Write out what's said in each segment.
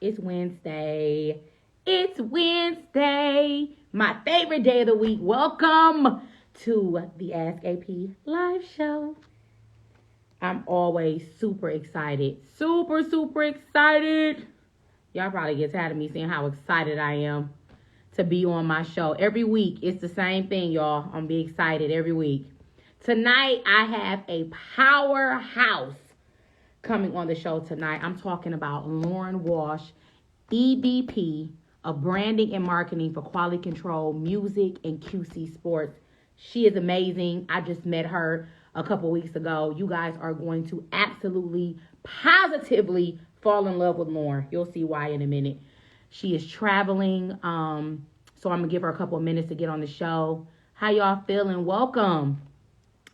It's Wednesday. It's Wednesday. My favorite day of the week. Welcome to the AskAP live show. I'm always super excited. Super excited. Y'all probably get tired of me saying how excited I am to be on my show. Every week, it's the same thing, y'all. I'm be excited every week. Tonight, I have a powerhouse coming on the show tonight. I'm talking about Lauren Walsh, EVP of Branding and Marketing for Quality Control, Music, and QCSports. She is amazing. I just met her a couple weeks ago. You guys are going to absolutely, positively fall in love with Lauren. You'll see why in a minute. She is traveling, so I'm going to give her a couple of minutes to get on the show. How y'all feeling? Welcome.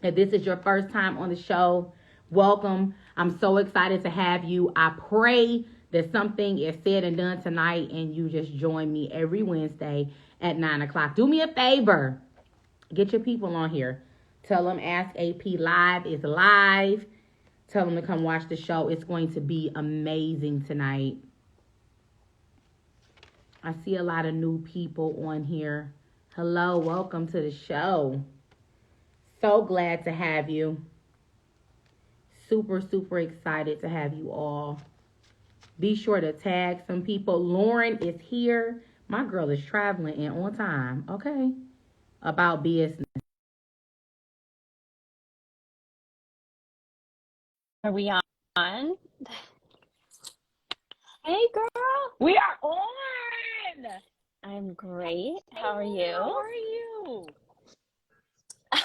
If this is your first time on the show, welcome. I'm so excited to have you. I pray that something is said and done tonight and you just join me every Wednesday at 9 o'clock. Do me a favor. Get your people on here. Tell them AskAP Live is live. Tell them to come watch the show. It's going to be amazing tonight. I see a lot of new people on here. Hello, welcome to the show. So glad to have you. Super excited to have you all. Be sure to tag some people. Lauren is here. My girl is traveling and on time. Okay. About business. Are we on? Hey, girl. We are on. I'm great. How are How you? are you? I'm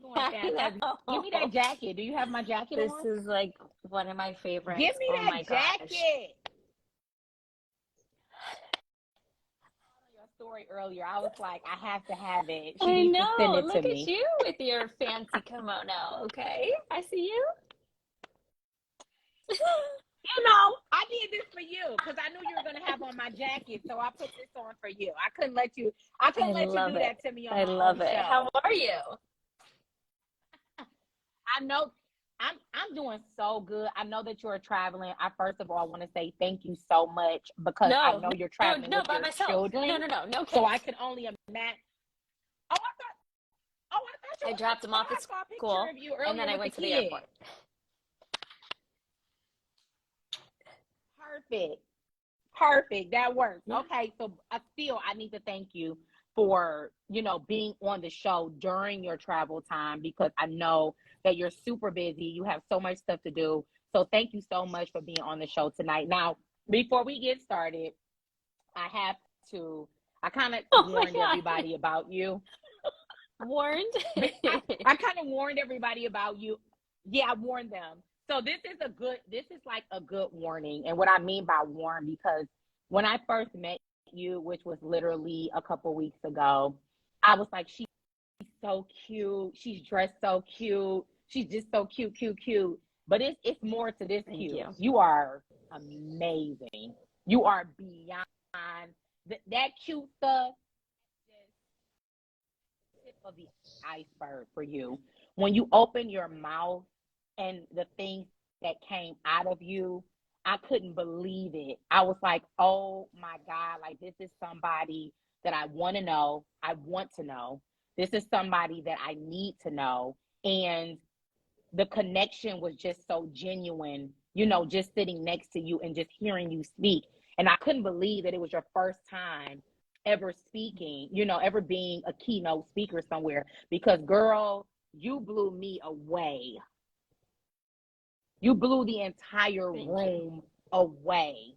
doing fantastic. Give me that jacket. Do you have my jacket This on? is like one of my favorites. Give me oh that my jacket. gosh. Your story earlier, I was like, I have to have it. She I needs to send know. it to Look me. at you with your fancy kimono. Okay. I see you. You know, I did this for you because I knew you were going to have on my jacket, so I put this on for you. I couldn't let you love do it. that to me on I my love own it. show. How are you? I know I'm doing so good. I know that you're traveling. I first of all want to say thank you so much because I know you're traveling with by your myself. children. No kids. So I can only imagine. I thought you I dropped them off at I saw a picture school, of you earlier and then I with went to the the kid. airport. Perfect. That works. Yeah. Okay, so I need to thank you for, being on the show during your travel time because I know that you're super busy. You have so much stuff to do. So thank you so much for being on the show tonight. Now, before we get started, I kind of warned everybody about you. Warned? I kind of warned everybody about you. Yeah, I warned them. So this is like a good warning. And what I mean by warn, because when I first met you, which was literally a couple weeks ago, I was like, she's so cute. She's dressed so cute. She's just so cute. But it's more to this Thank cute. you. You are amazing. You are beyond that cute stuff. Tip of the iceberg for you. When you open your mouth and the things that came out of you, I couldn't believe it. I was like, oh my God, like this is somebody that I want to know. I want to know. This is somebody that I need to know. And the connection was just so genuine, just sitting next to you and just hearing you speak. And I couldn't believe that it was your first time ever speaking, ever being a keynote speaker somewhere because girl, you blew me away. You blew the entire room away.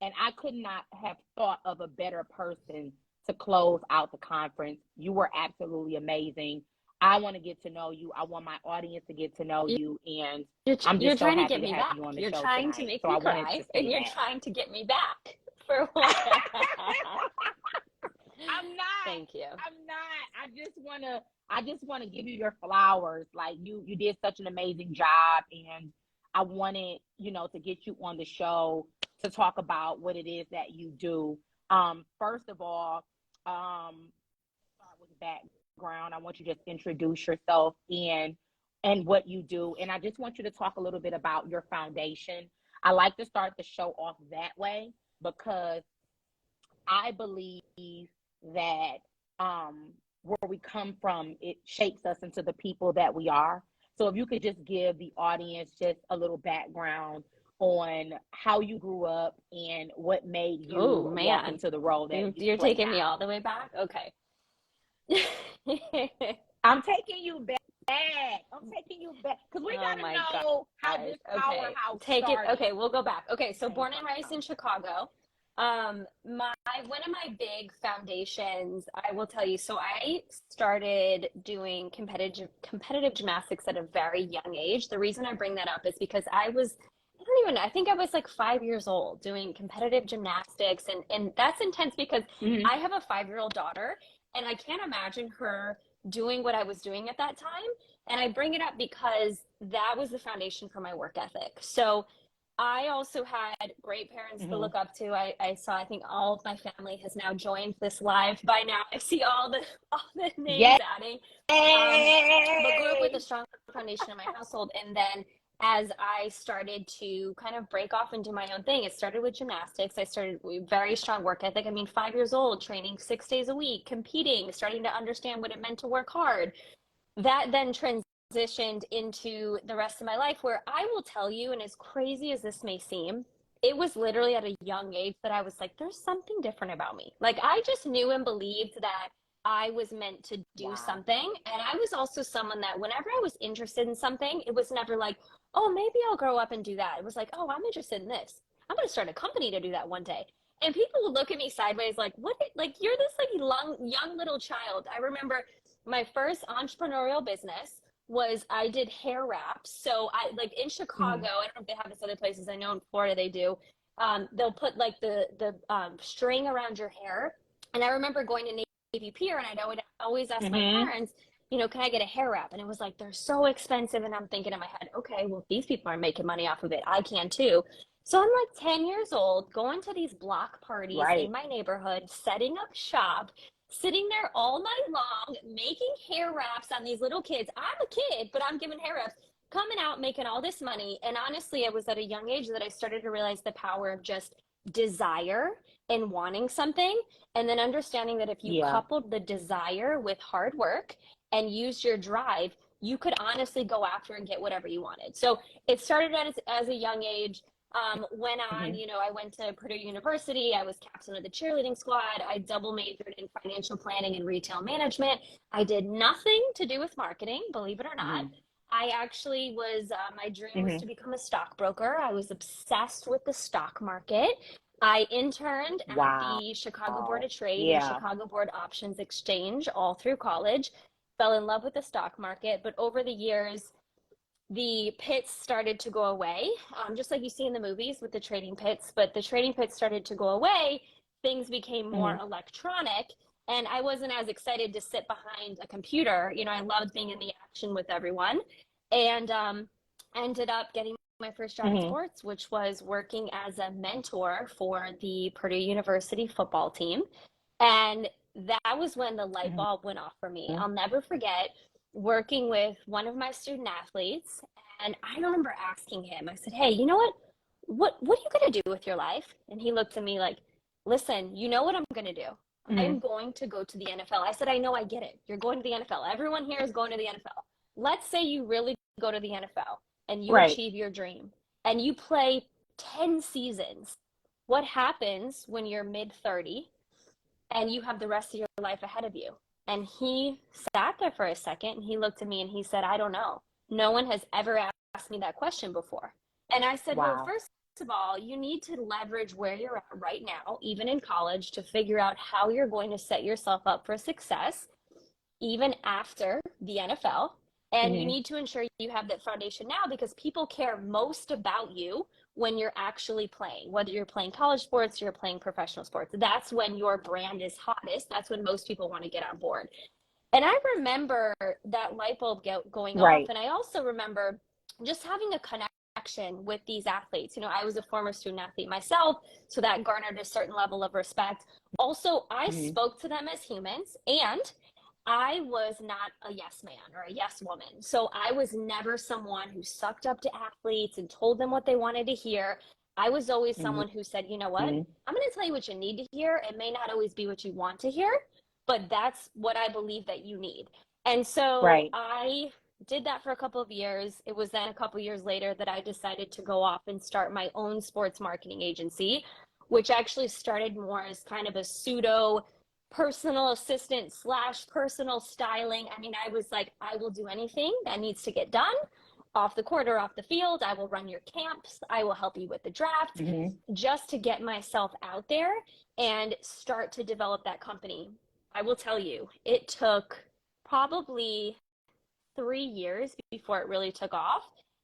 And I could not have thought of a better person to close out the conference. You were absolutely amazing. I want to get to know you. I want my audience to get to know you. And I'm just so happy to have you on the show tonight. You're trying to make me cry, and you're trying to get me back. For what? I'm not. Thank you. I'm not. I just want to give you your flowers. Like you did such an amazing job, and I wanted, to get you on the show to talk about what it is that you do. First of all, start with background. I want you to just introduce yourself and what you do, and I just want you to talk a little bit about your foundation. I like to start the show off that way because I believe that where we come from, it shapes us into the people that we are. So if you could just give the audience just a little background on how you grew up and what made you walk into the role that you're play taking now. me all the way back. Okay. I'm taking you back. I'm taking you back because we gotta know how this powerhouse started. Okay, we'll go back. Okay, so born and raised in Chicago. One of my big foundations, I will tell you. So I started doing competitive gymnastics at a very young age. The reason I bring that up is because I don't even know, I think I was like 5 years old doing competitive gymnastics, and that's intense because I have a 5-year-old daughter, and I can't imagine her doing what I was doing at that time. And I bring it up because that was the foundation for my work ethic. So I also had great parents to look up to. I think all of my family has now joined this live by now. I see all the names adding. But grew up with a strong foundation in my household. And then as I started to kind of break off and do my own thing, it started with gymnastics. I started with very strong work ethic. I mean, 5 years old, training 6 days a week, competing, starting to understand what it meant to work hard. That then transitioned into the rest of my life, where I will tell you, and as crazy as this may seem, it was literally at a young age that I was like, there's something different about me. Like, I just knew and believed that I was meant to do something. And I was also someone that whenever I was interested in something, it was never like, oh, maybe I'll grow up and do that. It was like, oh, I'm interested in this. I'm going to start a company to do that one day. And people would look at me sideways like, what? Like, you're this like young little child. I remember my first entrepreneurial business was I did hair wraps. So I like in Chicago, I don't know if they have this other places. I know in Florida they do. They'll put like the string around your hair. And I remember going to EVP, and I would always ask my parents, you know, can I get a hair wrap? And it was like, they're so expensive. And I'm thinking in my head, okay, well, if these people are making money off of it, I can too. So I'm like 10 years old, going to these block parties in my neighborhood, setting up shop, sitting there all night long, making hair wraps on these little kids. I'm a kid, but I'm giving hair wraps, coming out, making all this money. And honestly, it was at a young age that I started to realize the power of just desire and wanting something, and then understanding that if you coupled the desire with hard work and used your drive, you could honestly go after and get whatever you wanted. So it started as a young age. Went on, you know, I went to Purdue University. I was captain of the cheerleading squad. I double majored in financial planning and retail management. I did nothing to do with marketing, believe it or not. I actually was, my dream was to become a stockbroker. I was obsessed with the stock market. I interned at the Chicago Board of Trade and Chicago Board Options Exchange all through college. Fell in love with the stock market, but over the years, the pits started to go away, just like you see in the movies with the trading pits. But the trading pits started to go away. Things became more electronic, and I wasn't as excited to sit behind a computer. You know, I loved being in the action with everyone, and ended up getting my first job in sports, which was working as a mentor for the Purdue University football team. And that was when the light bulb went off for me. I'll never forget working with one of my student athletes. And I remember asking him, I said, hey, you know what are you going to do with your life? And he looked at me like, listen, you know what I'm going to do? I'm going to go to the NFL. I said, I know, I get it. You're going to the NFL. Everyone here is going to the NFL. Let's say you really go to the NFL and you achieve your dream and you play 10 seasons. What happens when you're mid-30 and you have the rest of your life ahead of you? And he sat there for a second and he looked at me and he said, I don't know. No one has ever asked me that question before. And I said, well, first of all, you need to leverage where you're at right now, even in college, to figure out how you're going to set yourself up for success, even after the NFL. And you need to ensure you have that foundation now, because people care most about you when you're actually playing, whether you're playing college sports or you're playing professional sports. That's when your brand is hottest. That's when most people want to get on board. And I remember that light bulb going off. And I also remember just having a connection with these athletes. You know, I was a former student athlete myself, so that garnered a certain level of respect. Also, I spoke to them as humans, and I was not a yes man or a yes woman. So I was never someone who sucked up to athletes and told them what they wanted to hear. I was always Mm-hmm. someone who said, you know what? I'm going to tell you what you need to hear. It may not always be what you want to hear, but that's what I believe that you need. And so Right. I did that for a couple of years. It was then a couple of years later that I decided to go off and start my own sports marketing agency, which actually started more as kind of a pseudo personal assistant slash personal styling. I mean, I was like, I will do anything that needs to get done off the court or off the field. I will run your camps. I will help you with the draft, Mm-hmm. just to get myself out there and start to develop that company. I will tell you, it took probably 3 years before it really took off.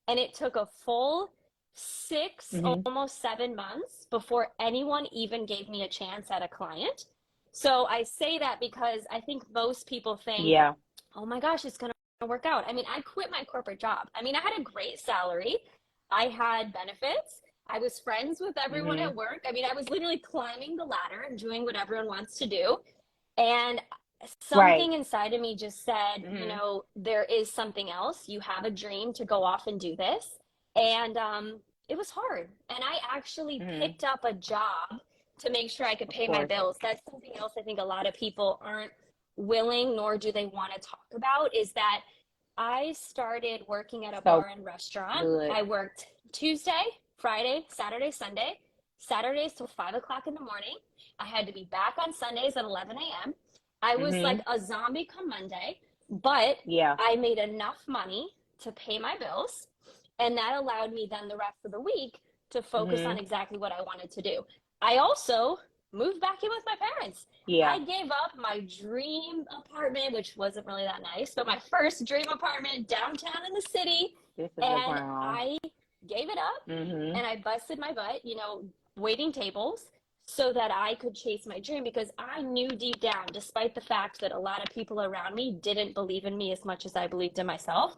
And it took a full six, Mm-hmm. almost 7 months before anyone even gave me a chance at a client. So I say that because I think most people think, Yeah. oh my gosh, it's going to work out. I mean, I quit my corporate job. I mean, I had a great salary, I had benefits, I was friends with everyone Mm-hmm. at work. I mean, I was literally climbing the ladder and doing what everyone wants to do. And Right. something inside of me just said, you Mm-hmm. know, there is something else. You have a dream to go off and do this. And it was hard. And I actually Mm-hmm. picked up a job to make sure I could Of pay my course. bills. That's something else I think a lot of people aren't willing, nor do they want to talk about, is that I started working at a So bar and restaurant. good. I worked Tuesday, Friday, Saturday, Sunday, Saturdays till 5 o'clock in the morning. I had to be back on Sundays at 11 a.m. I was Mm-hmm. like a zombie come Monday, but Yeah. I made enough money to pay my bills. And that allowed me then the rest of the week to focus on Mm-hmm. exactly what I wanted to do. I also moved back in with my parents. Yeah. I gave up my dream apartment, which wasn't really that nice, but my first dream apartment downtown in the city. This is a And ground. I gave it up Mm-hmm. and I busted my butt, you know, waiting tables so that I could chase my dream, because I knew deep down, despite the fact that a lot of people around me didn't believe in me as much as I believed in myself,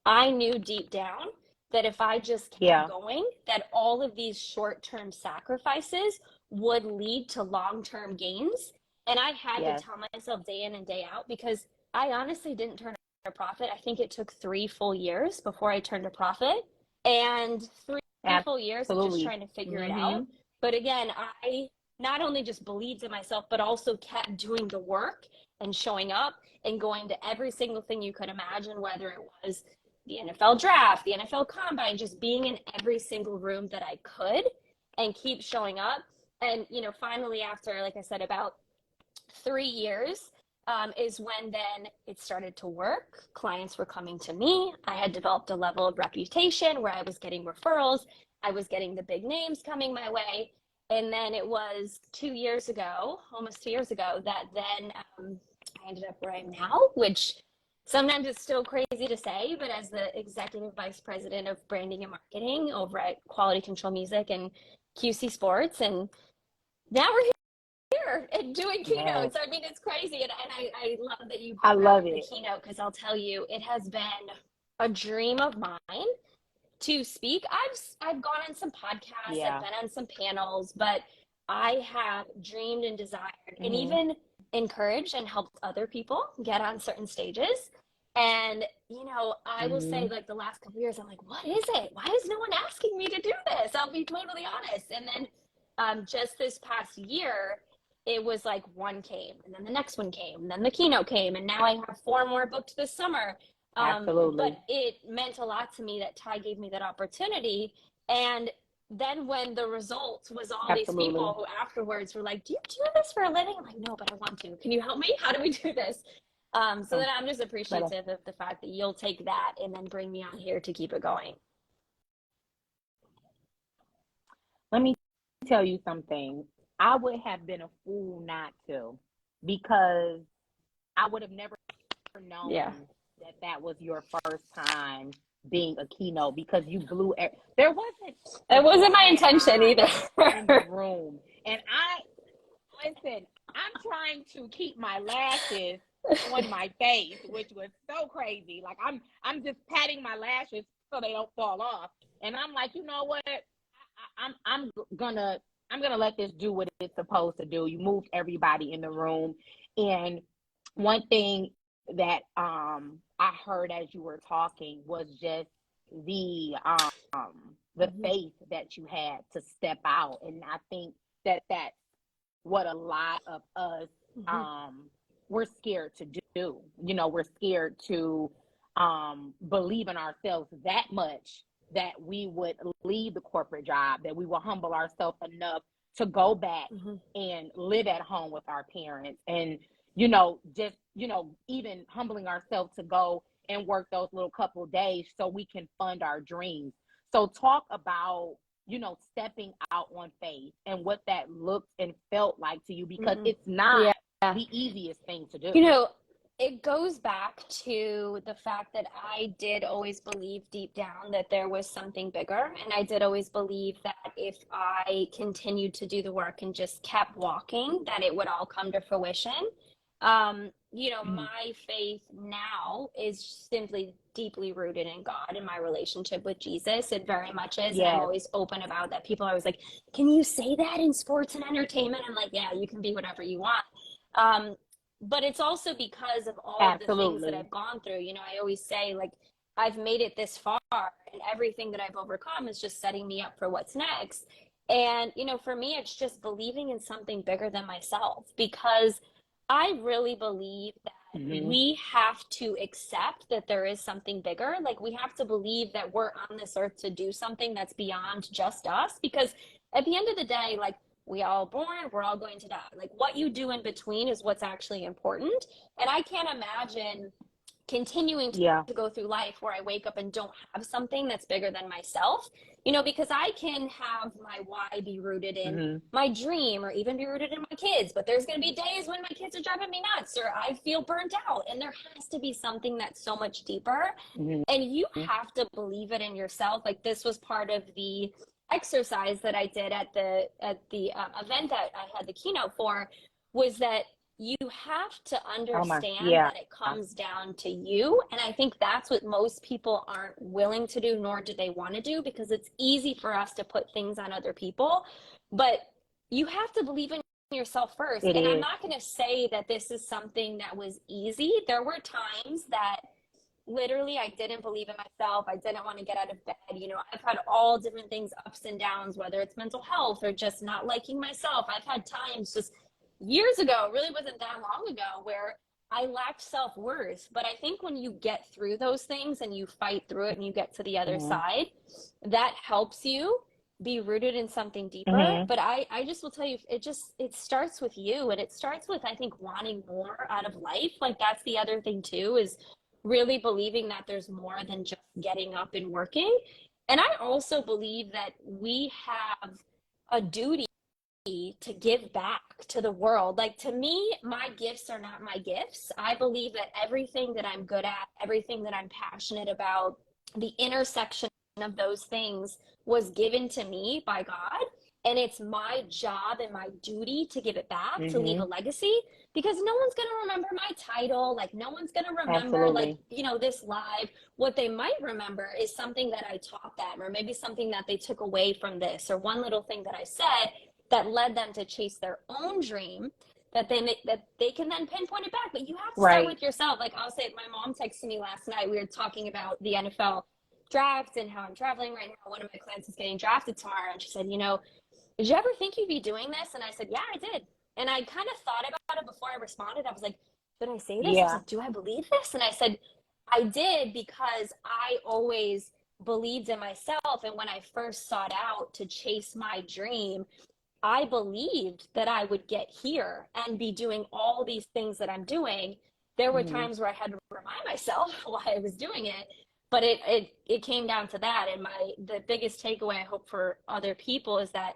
I knew deep down that if I just kept Yeah. going, that all of these short-term sacrifices would lead to long-term gains. And I had to Yes. tell myself day in and day out, because I honestly didn't turn a profit. I think it took 3 full years before I turned a profit, and three full years of just Absolutely. trying to figure it Mm-hmm. out. But again, I not only just believed in myself, but also kept doing the work and showing up and going to every single thing you could imagine, whether it was the NFL draft, the NFL combine, just being in every single room that I could and keep showing up. And, you know, finally, after, like I said, about 3 years, is when then it started to work. Clients were coming to me. I had developed a level of reputation where I was getting referrals. I was getting the big names coming my way. And then it was 2 years ago, almost 2 years ago, that then I ended up where I am now, which sometimes it's still crazy to say, but as the executive vice president of branding and marketing over at Quality Control Music and QCSports. And now we're here and doing Yes. keynotes. I mean, it's crazy. And I love that you I brought love up the it. keynote, because I'll tell you, it has been a dream of mine to speak. I've gone on some podcasts, I've Yeah. been on some panels, but I have dreamed and desired and Mm-hmm. even encouraged and helped other people get on certain stages. And, you know, I will say, Mm-hmm. like, the last couple of years, I'm like, what is it? Why is no one asking me to do this? I'll be totally honest. And then just this past year, it was like one came, and then the next one came, and then the keynote came, and now I have four more booked this summer. But Absolutely. it meant a lot to me that Ty gave me that opportunity. And then when the result was all these people Absolutely. who afterwards were like, do you do this for a living? I'm like, no, but I want to. Can you help me? How do we do this? So Um, then I'm just but appreciative of the fact that you'll take that and then bring me on here to keep it going. let me tell you something. I would have been a fool not to, because I would have never Yeah. known that that was your first time being a keynote, because you blew. There wasn't a It wasn't my dry intention either. eye in the room, and listen. I'm trying to keep my lashes on my face, which was so crazy. Like I'm just patting my lashes so they don't fall off, and I'm like, you know what? I'm gonna let this do what it's supposed to do. You moved everybody in the room, and one thing that I heard as you were talking was just the the faith that you had to step out. And I think that that's what a lot of us, we're scared to do. You know, we're scared to believe in ourselves that much that we would leave the corporate job, that we will humble ourselves enough to go back and live at home with our parents. And, you know, just, you know, even humbling ourselves to go and work those little couple of days so we can fund our dreams. So talk about, you know, stepping out on faith and what that looked and felt like to you, because it's not the easiest thing to do. You know, it goes back to the fact that I did always believe deep down that there was something bigger. And I did always believe that if I continued to do the work and just kept walking, that it would all come to fruition. You know, my faith now is simply deeply rooted in God and my relationship with Jesus. It very much is. And I'm always open about that. People are always like, can you say that in sports and entertainment? I'm like, yeah, you can be whatever you want. But it's also because of all of the things that I've gone through. You know, I always say, like, I've made it this far, and everything that I've overcome is just setting me up for what's next. And, you know, for me, it's just believing in something bigger than myself, because I really believe that we have to accept that there is something bigger. Like, we have to believe that we're on this earth to do something that's beyond just us, because at the end of the day, like, we all born, we're all going to die. Like, what you do in between is what's actually important. And I can't imagine continuing to go through life where I wake up and don't have something that's bigger than myself, you know, because I can have my why be rooted in my dream or even be rooted in my kids, but there's going to be days when my kids are driving me nuts or I feel burnt out, and there has to be something that's so much deeper. And you have to believe it in yourself. Like, this was part of the exercise that I did at the event that I had the keynote for, was that you have to understand that it comes down to you. And I think that's what most people aren't willing to do, nor do they want to do, because it's easy for us to put things on other people. But you have to believe in yourself first. And I'm not going to say that this is something that was easy. There were times that literally I didn't believe in myself. I didn't want to get out of bed. You know, I've had all different things, ups and downs, whether it's mental health or just not liking myself. I've had times just years ago, really wasn't that long ago, where I lacked self-worth. But I think when you get through those things and you fight through it and you get to the other side, that helps you be rooted in something deeper. But I just will tell you, it starts with you, and it starts with, I think, wanting more out of life. Like, that's the other thing too, is really believing that there's more than just getting up and working. And I also believe that we have a duty to give back to the world. Like, to me, my gifts are not my gifts. I believe that everything that I'm good at, everything that I'm passionate about, the intersection of those things was given to me by God. And it's my job and my duty to give it back, to leave a legacy, because no one's going to remember my title. Like, no one's going to remember, like, you know, this live. What they might remember is something that I taught them, or maybe something that they took away from this, or one little thing that I said that led them to chase their own dream, that they can then pinpoint it back. But you have to start with yourself. Like, I'll say, my mom texted me last night. We were talking about the NFL draft and how I'm traveling right now. One of my clients is getting drafted tomorrow. And she said, you know, did you ever think you'd be doing this? And I said, yeah, I did. And I kind of thought about it before I responded. I was like, should I say this? I was like, do I believe this? And I said, I did, because I always believed in myself. And when I first sought out to chase my dream, I believed that I would get here and be doing all these things that I'm doing. There were times where I had to remind myself why I was doing it, but it came down to that. And the biggest takeaway, I hope, for other people is that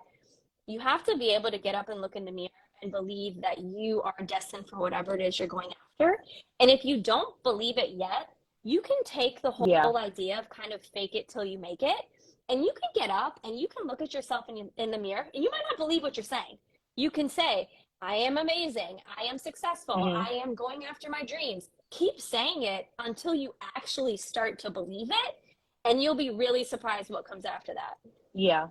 you have to be able to get up and look in the mirror and believe that you are destined for whatever it is you're going after. And if you don't believe it yet, you can take the whole idea of kind of fake it till you make it. And you can get up and you can look at yourself in the mirror, and you might not believe what you're saying. You can say, I am amazing. I am successful. I am going after my dreams. Keep saying it until you actually start to believe it. And you'll be really surprised what comes after that. Yeah.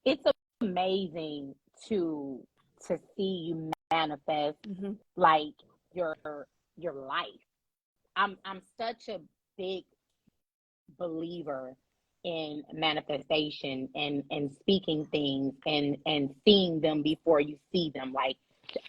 It's amazing to see you manifest like your life. I'm such a big believer in manifestation and speaking things and seeing them before you see them. Like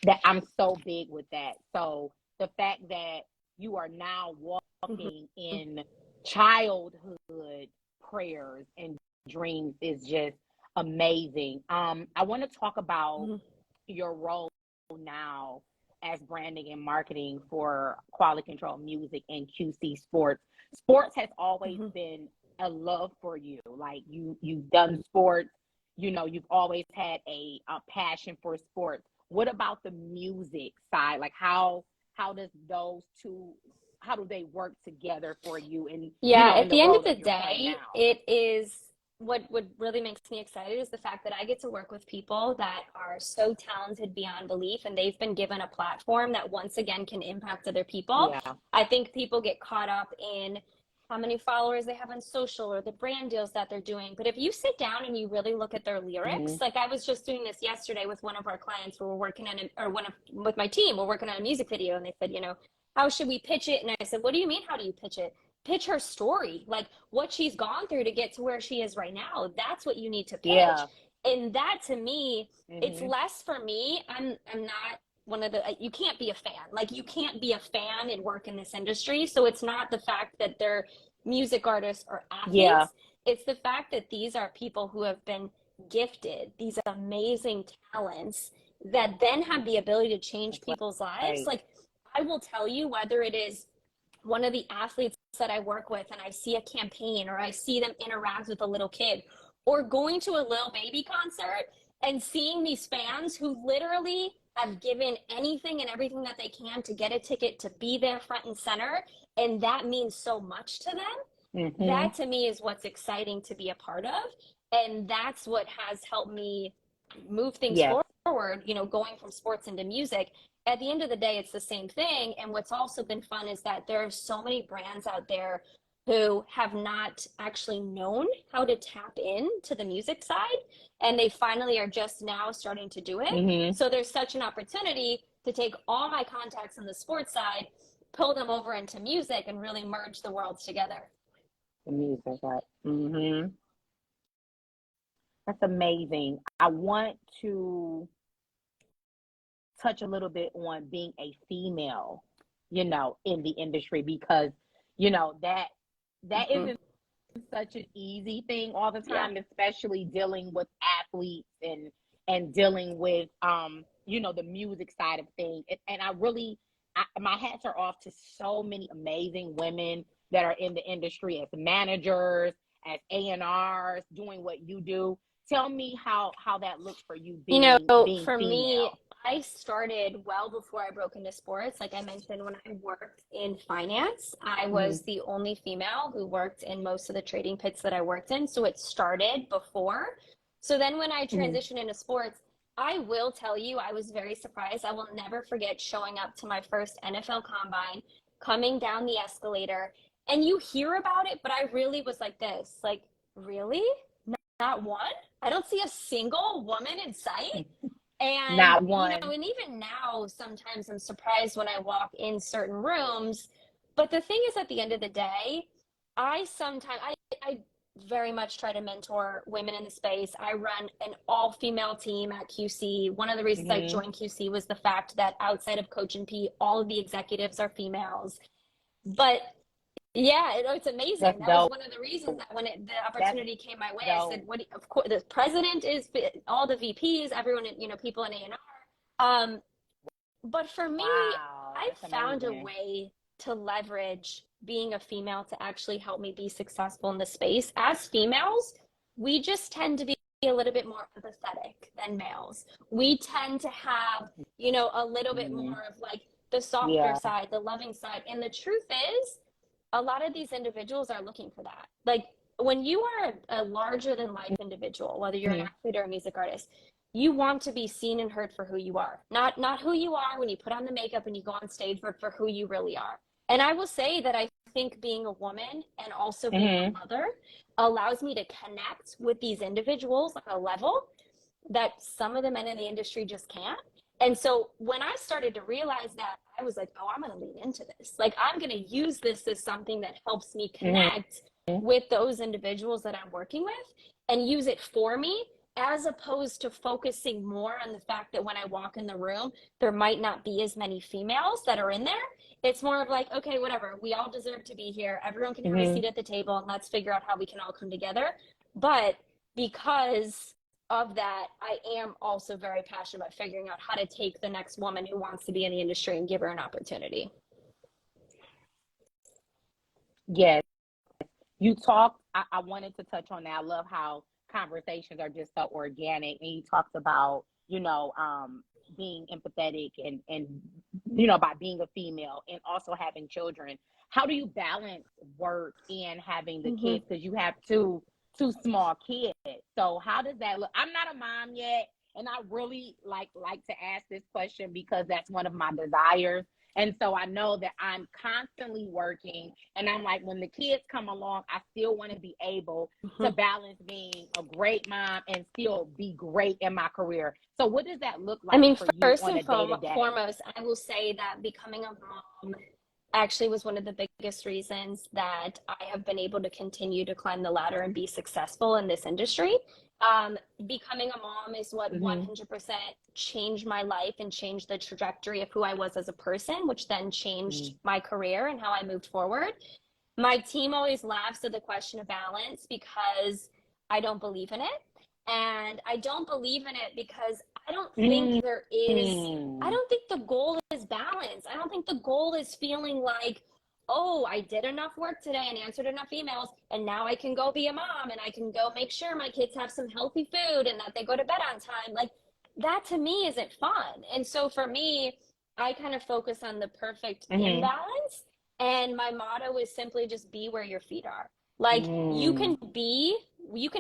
that, I'm so big with that. So the fact that you are now walking in childhood prayers and dreams is just amazing. I want to talk about your role now as branding and marketing for Quality Control Music and QC Sports. Sports has always been a love for you. Like you've done sports, you know, you've always had a passion for sports. What about the music side? Like how does those two, how do they work together for you? And Yeah, in at the the end role of the that you're playing day, now. it is what really makes me excited is the fact that I get to work with people that are so talented beyond belief, and they've been given a platform that once again can impact other people. Yeah. I think people get caught up in how many followers they have on social or the brand deals that they're doing. But if you sit down and you really look at their lyrics, like I was just doing this yesterday with one of our clients where we're working on with my team, we're working on a music video, and they said, how should we pitch it? And I said, what do you mean? How do you pitch it? Pitch her story, like what she's gone through to get to where she is right now. That's what you need to pitch. Yeah. And that to me, it's less for me. I'm not one of the, you can't be a fan. Like you can't be a fan and work in this industry. So it's not the fact that they're music artists or athletes. Yeah. It's the fact that these are people who have been gifted these amazing talents that then have the ability to change people's lives. Like I will tell you, whether it is one of the athletes that I work with and I see a campaign or I see them interact with a little kid, or going to a Lil Baby concert and seeing these fans who literally have given anything and everything that they can to get a ticket to be there front and center, and that means so much to them. That to me is what's exciting to be a part of, and that's what has helped me move things forward, going from sports into music. At the end of the day, it's the same thing. And what's also been fun is that there are so many brands out there who have not actually known how to tap into the music side, and they finally are just now starting to do it. So there's such an opportunity to take all my contacts on the sports side, pull them over into music, and really merge the worlds together. The music, right? That's amazing. I want to touch a little bit on being a female, in the industry, because, that isn't such an easy thing all the time, especially dealing with athletes and dealing with, the music side of things. And my hats are off to so many amazing women that are in the industry as managers, as A&Rs, doing what you do. Tell me how that looks for you being for female. Me, I started well before I broke into sports. Like I mentioned, when I worked in finance, I was the only female who worked in most of the trading pits that I worked in. So it started before. So then when I transitioned into sports, I will tell you, I was very surprised. I will never forget showing up to my first NFL combine, coming down the escalator, and you hear about it, but I really was like this, like, really? Not one? I don't see a single woman in sight. And, not one. And even now, sometimes I'm surprised when I walk in certain rooms. But the thing is, at the end of the day, I very much try to mentor women in the space. I run an all-female team at QC. One of the reasons I joined QC was the fact that outside of Coach and P, all of the executives are females. But yeah, it's amazing. That's that dope. was one of the reasons that when the opportunity came my way, I said, of course, the president is, all the VPs, everyone, people in A&R. But for me, I found a way to leverage being a female to actually help me be successful in the space. As females, we just tend to be a little bit more empathetic than males. We tend to have, a little bit more of like the softer side, the loving side. And the truth is, a lot of these individuals are looking for that. Like when you are a larger than life individual, whether you're an athlete or a music artist, you want to be seen and heard for who you are, not who you are when you put on the makeup and you go on stage, but for who you really are. And I will say that I think being a woman and also being a mother allows me to connect with these individuals on a level that some of the men in the industry just can't. And so when I started to realize that, I was like, oh, I'm going to lean into this. Like, I'm going to use this as something that helps me connect with those individuals that I'm working with and use it for me, as opposed to focusing more on the fact that when I walk in the room, there might not be as many females that are in there. It's more of like, okay, whatever, we all deserve to be here. Everyone can have a seat at the table, and let's figure out how we can all come together. But because of that, I am also very passionate about figuring out how to take the next woman who wants to be in the industry and give her an opportunity. Yes. You talked, I wanted to touch on that. I love how conversations are just so organic. And you talked about, being empathetic and by being a female and also having children. How do you balance work and having the kids? Because you have two small kids. So how does that look? I'm not a mom yet, and I really like to ask this question because that's one of my desires. And so I know that I'm constantly working, and I'm like, when the kids come along, I still want to be able to balance being a great mom and still be great in my career. So what does that look like? I mean, for first you on and a day-to-day? foremost, I will say that becoming a mom actually was one of the biggest reasons that I have been able to continue to climb the ladder and be successful in this industry. Becoming a mom is what 100% changed my life and changed the trajectory of who I was as a person, which then changed my career and how I moved forward. My team always laughs at the question of balance because I don't believe in it. And I don't believe in it because I don't think there is, I don't think the goal is balance. I don't think the goal is feeling like, oh, I did enough work today and answered enough emails, and now I can go be a mom and I can go make sure my kids have some healthy food and that they go to bed on time. Like, that to me isn't fun. And so for me, I kind of focus on the perfect imbalance. And my motto is simply just be where your feet are. Like, you can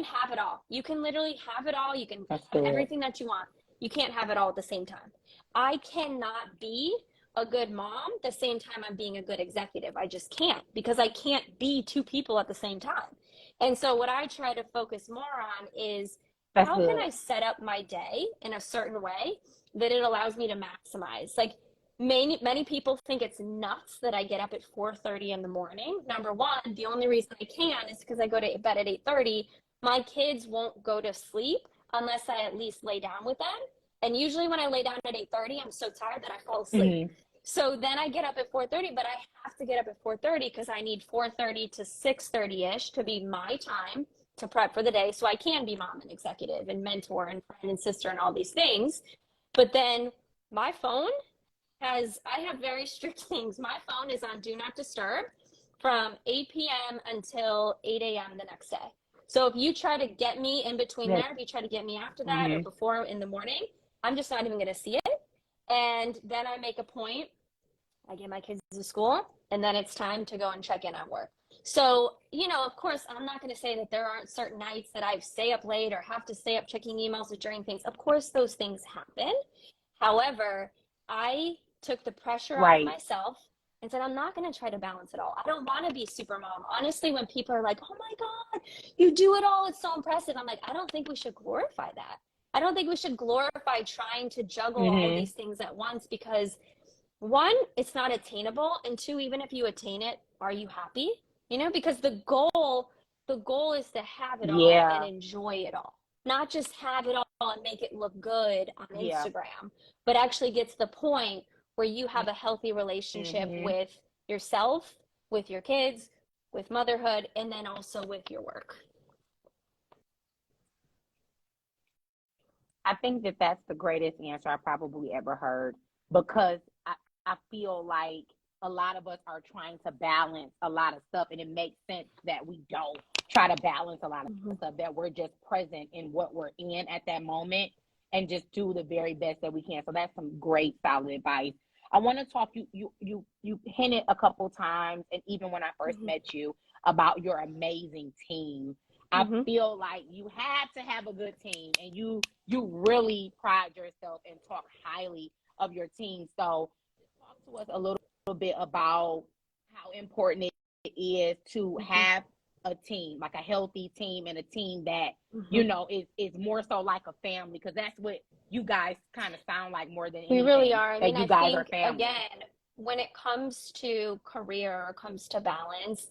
have it all. You can literally have it all. You can have everything that you want. You can't have it all at the same time. I cannot be a good mom the same time I'm being a good executive. I just can't, because I can't be two people at the same time. And so what I try to focus more on is how can I set up my day in a certain way that it allows me to maximize. Like, many people think it's nuts that I get up at 4:30 in the morning. Number one, the only reason I can is because I go to bed at 8:30. My kids won't go to sleep unless I at least lay down with them. And usually when I lay down at 8:30, I'm so tired that I fall asleep. So then I get up at 4:30, but I have to get up at 4:30 because I need 4:30 to 6:30-ish to be my time to prep for the day, so I can be mom and executive and mentor and friend and sister and all these things. But then my phone I have very strict things. My phone is on do not disturb from 8 p.m. until 8 a.m. the next day. So if you try to get me in between there, if you try to get me after that or before in the morning, I'm just not even going to see it. And then I make a point. I get my kids to school, and then it's time to go and check in on work. So, of course, I'm not going to say that there aren't certain nights that I stay up late or have to stay up checking emails or during things. Of course, those things happen. However, I took the pressure off myself and said, I'm not going to try to balance it all. I don't want to be super mom. Honestly, when people are like, oh my God, you do it all, it's so impressive. I'm like, I don't think we should glorify that. I don't think we should glorify trying to juggle all these things at once, because one, it's not attainable. And two, even if you attain it, are you happy? Because the goal is to have it all and enjoy it all. Not just have it all and make it look good on Instagram, but actually get to the point where you have a healthy relationship with yourself, with your kids, with motherhood, and then also with your work. I think that that's the greatest answer I probably ever heard, because I feel like a lot of us are trying to balance a lot of stuff, and it makes sense that we don't try to balance a lot of stuff, that we're just present in what we're in at that moment and just do the very best that we can. So that's some great, solid advice. I want to talk, you hinted a couple times, and even when I first met you, about your amazing team. I feel like you have to have a good team, and you really pride yourself and talk highly of your team. So talk to us a little bit about how important it is to have a team, like a healthy team, and a team that is more so like a family, because that's what you guys kind of sound like more than anything. We really are. I mean, you I guys think, are family. again, when it comes to career or comes to balance,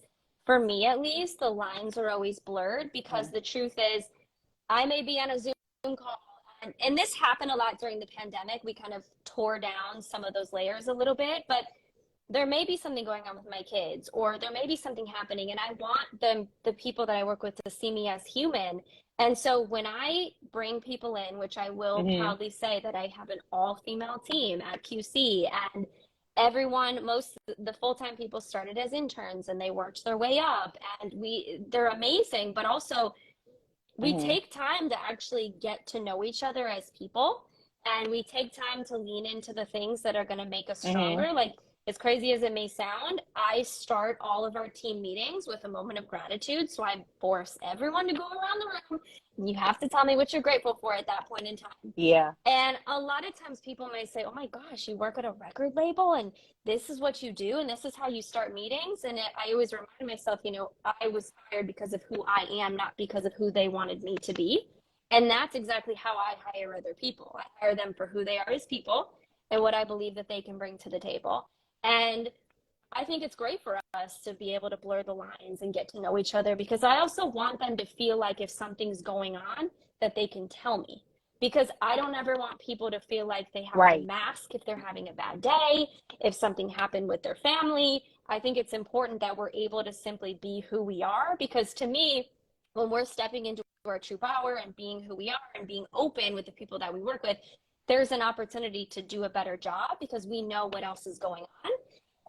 for me at least, the lines are always blurred because the truth is I may be on a Zoom call, and this happened a lot during the pandemic. We kind of tore down some of those layers a little bit, but there may be something going on with my kids, or there may be something happening, and I want the people that I work with to see me as human. And so when I bring people in, which I will proudly say that I have an all-female team at QC, and everyone, most the full-time people started as interns and they worked their way up, and they're amazing, but also we take time to actually get to know each other as people, and we take time to lean into the things that are going to make us stronger. Like, as crazy as it may sound, I start all of our team meetings with a moment of gratitude. So I force everyone to go around the room. And you have to tell me what you're grateful for at that point in time. Yeah. And a lot of times people may say, oh my gosh, you work at a record label and this is what you do and this is how you start meetings. And I always remind myself, you know, I was hired because of who I am, not because of who they wanted me to be. And that's exactly how I hire other people. I hire them for who they are as people and what I believe that they can bring to the table. And I think it's great for us to be able to blur the lines and get to know each other, because I also want them to feel like if something's going on, that they can tell me. Because I don't ever want people to feel like they have to mask if they're having a bad day, if something happened with their family. I think it's important that we're able to simply be who we are, because to me, when we're stepping into our true power and being who we are and being open with the people that we work with, there's an opportunity to do a better job because we know what else is going on.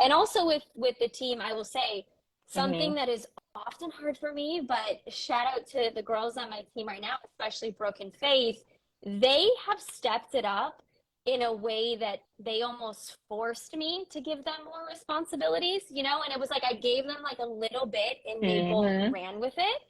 And also with the team, I will say something that is often hard for me, but shout out to the girls on my team right now, especially Broken Faith. They have stepped it up in a way that they almost forced me to give them more responsibilities, you know, and it was like I gave them like a little bit and they both ran with it.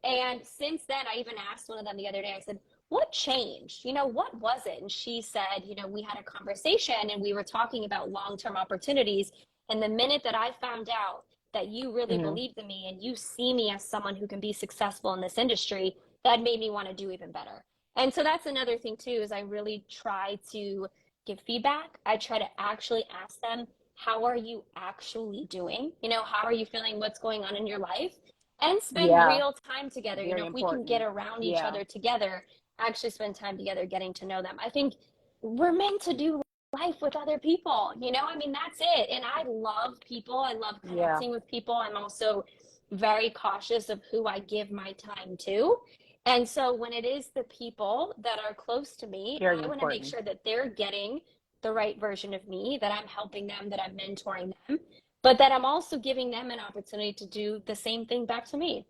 And since then, I even asked one of them the other day, I said, what changed? You know, what was it? And she said, you know, we had a conversation and we were talking about long-term opportunities. And the minute that I found out that you really believed in me and you see me as someone who can be successful in this industry, that made me want to do even better. And so that's another thing too, is I really try to give feedback. I try to actually ask them, how are you actually doing? You know, how are you feeling? What's going on in your life? And spend real time together. Very you know, if important. we can get around each other together, actually spend time together getting to know them. I think we're meant to do life with other people, you know, I mean, that's it. And I love people. I love connecting with people. I'm also very cautious of who I give my time to. And so when it is the people that are close to me, I want to make sure that they're getting the right version of me, that I'm helping them, that I'm mentoring them, but that I'm also giving them an opportunity to do the same thing back to me.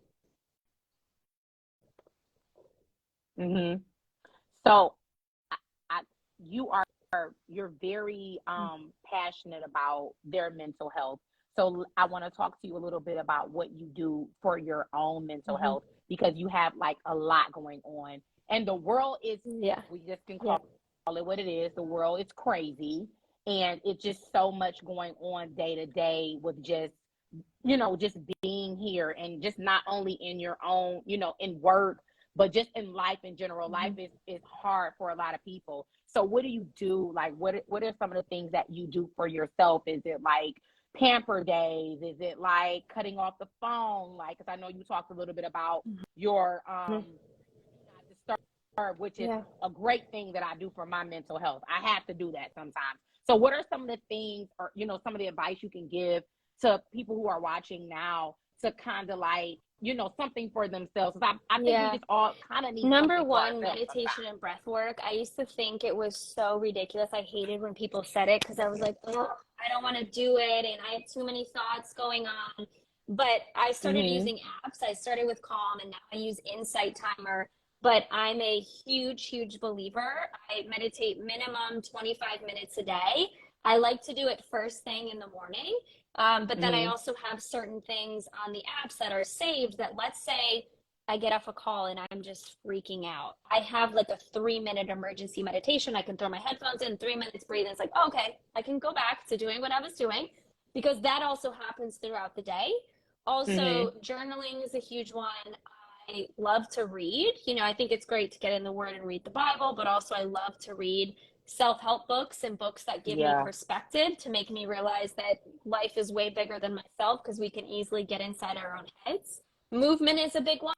So you're very passionate about their mental health. So I want to talk to you a little bit about what you do for your own mental health, because you have like a lot going on, and the world is, we just can call it what it is. The world is crazy, and it's just so much going on day to day with just, you know, just being here, and just not only in your own, you know, in work, but just in life in general. Life is hard for a lot of people. So what do you do? Like, what are some of the things that you do for yourself? Is it like pamper days? Is it like cutting off the phone? Like, because I know you talked a little bit about your which is a great thing that I do for my mental health. I have to do that sometimes. So what are some of the things, or, you know, some of the advice you can give to people who are watching now to kind of like, you know, something for themselves? I think we just all kind of need Number one, meditation and breath work. I used to think it was so ridiculous. I hated when people said it because I was like, oh, I don't want to do it, and I have too many thoughts going on. But I started using apps. I started with Calm, and now I use Insight Timer. But I'm a huge, huge believer. I meditate minimum 25 minutes a day. I like to do it first thing in the morning. But then I also have certain things on the apps that are saved that, let's say I get off a call and I'm just freaking out. I have like a 3-minute emergency meditation. I can throw my headphones in, 3 minutes, breathe. And it's like, oh, okay, I can go back to doing what I was doing, because that also happens throughout the day. Also, journaling is a huge one. I love to read. You know, I think it's great to get in the Word and read the Bible, but also I love to read self-help books and books that give me Yeah. perspective to make me realize that life is way bigger than myself, because we can easily get inside our own heads. Movement is a big one.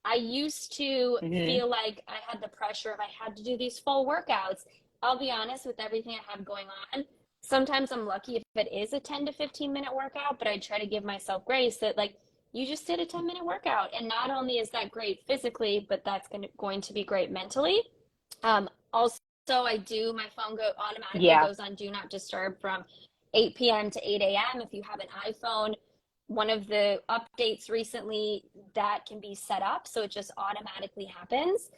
I used to Mm-hmm. feel like I had the pressure of I had to do these full workouts. I'll be honest, with everything I have going on, sometimes I'm lucky if it is a 10 to 15-minute workout, but I try to give myself grace that, like, you just did a 10-minute workout. And not only is that great physically, but that's going to be great mentally. Also, I do, my phone automatically Yeah. goes on do not disturb from 8 p.m. to 8 a.m. If you have an iPhone, one of the updates recently, that can be set up so it just automatically happens.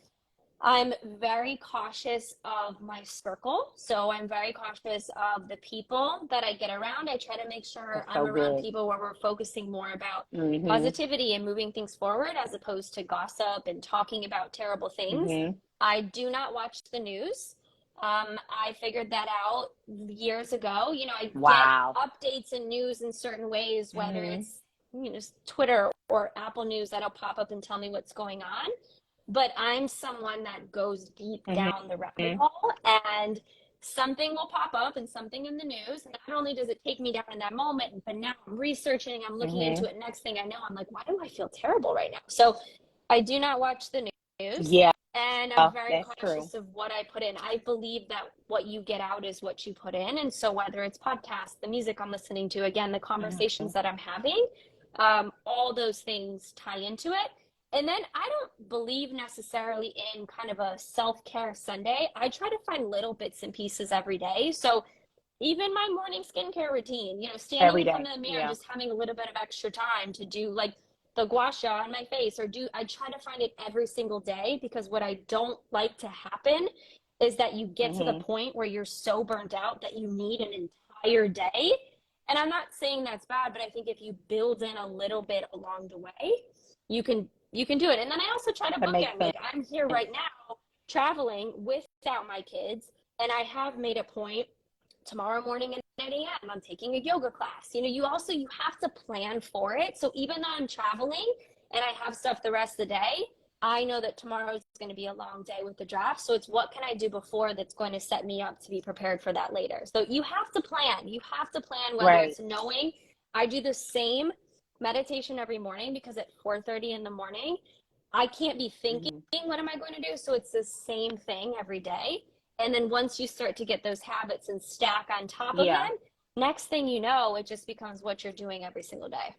I'm very cautious of my circle. So I'm very cautious of the people that I get around. I try to make sure That's I'm so around good. people where we're focusing more about Mm-hmm. positivity and moving things forward, as opposed to gossip and talking about terrible things. Mm-hmm. I do not watch the news. I figured that out years ago. I get Wow. updates and news in certain ways, whether Mm-hmm. it's Twitter or Apple News, that'll pop up and tell me what's going on. But I'm someone that goes deep down the rabbit Mm-hmm. hole, and something will pop up and something in the news. And not only does it take me down in that moment, but now I'm researching, I'm looking Mm-hmm. into it. Next thing I know, I'm like, why do I feel terrible right now? So I do not watch the news. Yeah, And I'm very that's true. cautious of what I put in. I believe that what you get out is what you put in. And so whether it's podcasts, the music I'm listening to, again, the Mm-hmm. conversations that I'm having, all those things tie into it. And then I don't believe necessarily in kind of a self-care Sunday. I try to find little bits and pieces every day. So even my morning skincare routine, standing Every in day. front of the mirror, Yeah. just having a little bit of extra time to do like the gua sha on my face, I try to find it every single day, because what I don't like to happen is that you get to the Mm-hmm. point where you're so burnt out that you need an entire day. And I'm not saying that's bad, but I think if you build in a little bit along the way, you can do it. And then I also try to That makes bookend, sense. like, I'm here right now traveling without my kids, and I have made a point tomorrow morning at 9 a.m. I'm taking a yoga class. You have to plan for it. So even though I'm traveling and I have stuff the rest of the day, I know that tomorrow is going to be a long day with the draft. So it's what can I do before that's going to set me up to be prepared for that later. So you have to plan. You have to plan, whether Right. it's knowing. I do the same meditation every morning, because at 4:30 in the morning, I can't be thinking, Mm-hmm. what am I going to do? So it's the same thing every day. And then once you start to get those habits and stack on top of Yeah. them, next thing you know, it just becomes what you're doing every single day.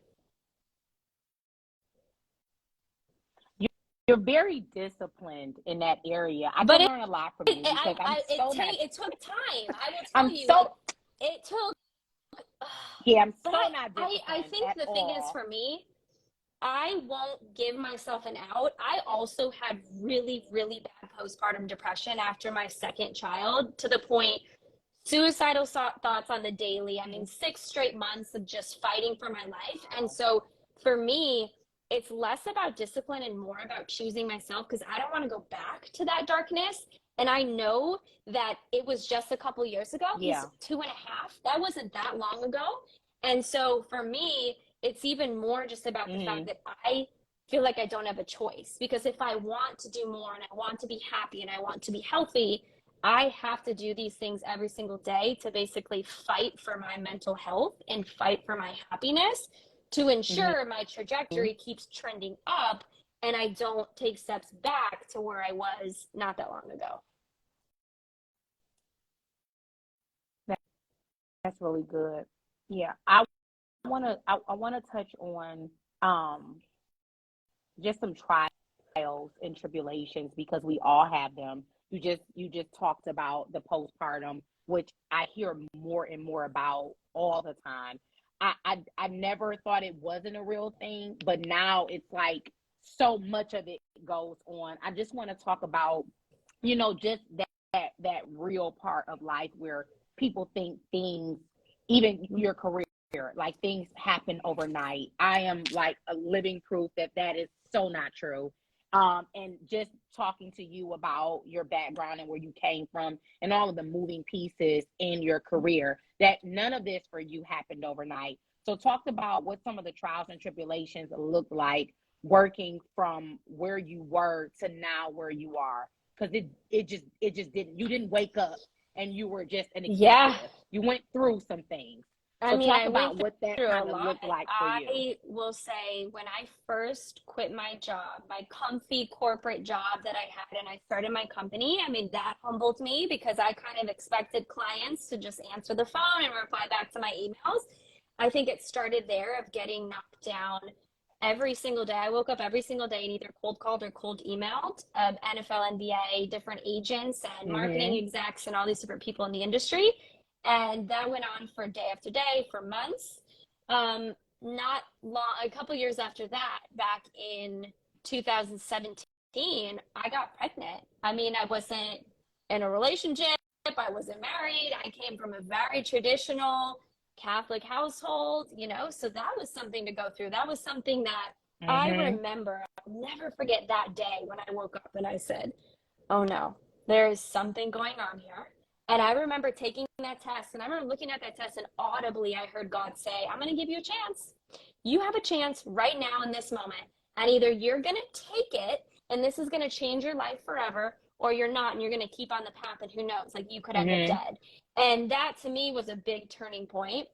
You're very disciplined in that area. I But can learn a lot from you because it took time. I will tell I'm you, like, so, it took, yeah, I'm but so not I disciplined think at the thing is, all. for me, I won't give myself an out. I also had really, really bad postpartum depression after my second child, to the point suicidal thoughts on the daily. I mean, 6 straight months of just fighting for my life. And so for me, it's less about discipline and more about choosing myself, because I don't want to go back to that darkness. And I know that it was just a couple years ago. He's Yeah. 2.5. That wasn't that long ago. And so for me, it's even more just about the fact Mm-hmm. that I feel like I don't have a choice, because if I want to do more and I want to be happy and I want to be healthy, I have to do these things every single day to basically fight for my mental health and fight for my happiness, to ensure my Mm-hmm. trajectory keeps trending up and I don't take steps back to where I was not that long ago. That's really good. Yeah. I wanna touch on just some trials and tribulations, because we all have them. You just talked about the postpartum, which I hear more and more about all the time. I never thought it wasn't a real thing, but now it's like so much of it goes on. I just want to talk about, just that real part of life where people think things, even your career, like things happen overnight. I am like a living proof that that is so not true. And just talking to you about your background and where you came from and all of the moving pieces in your career, that none of this for you happened overnight. So talk about what some of the trials and tribulations look like working from where you were to now where you are. because it just didn't. You didn't wake up and you were just an Yeah. executive. You went through some things. I So mean, talk I about went what that through a kind of lot. looked like for you. I will say when I first quit my job, my comfy corporate job that I had, and I started my company, I mean, that humbled me because I kind of expected clients to just answer the phone and reply back to my emails. I think it started there of getting knocked down every single day. I woke up every single day and either cold called or cold emailed NFL, NBA, different agents and marketing execs and all these different people in the industry. And that went on for day after day for months. Not long, a couple years after that, back in 2017, I got pregnant. I mean, I wasn't in a relationship. I wasn't married. I came from a very traditional Catholic household, you know, so that was something to go through. That was something that I remember. I'll never forget that day when I woke up and I said, oh no, there is something going on here. And I remember taking that test, and I remember looking at that test, and audibly I heard God say, I'm going to give you a chance. You have a chance right now in this moment. And either you're going to take it, and this is going to change your life forever, or you're not, and you're going to keep on the path, and who knows, like you could end up dead. And that to me was a big turning point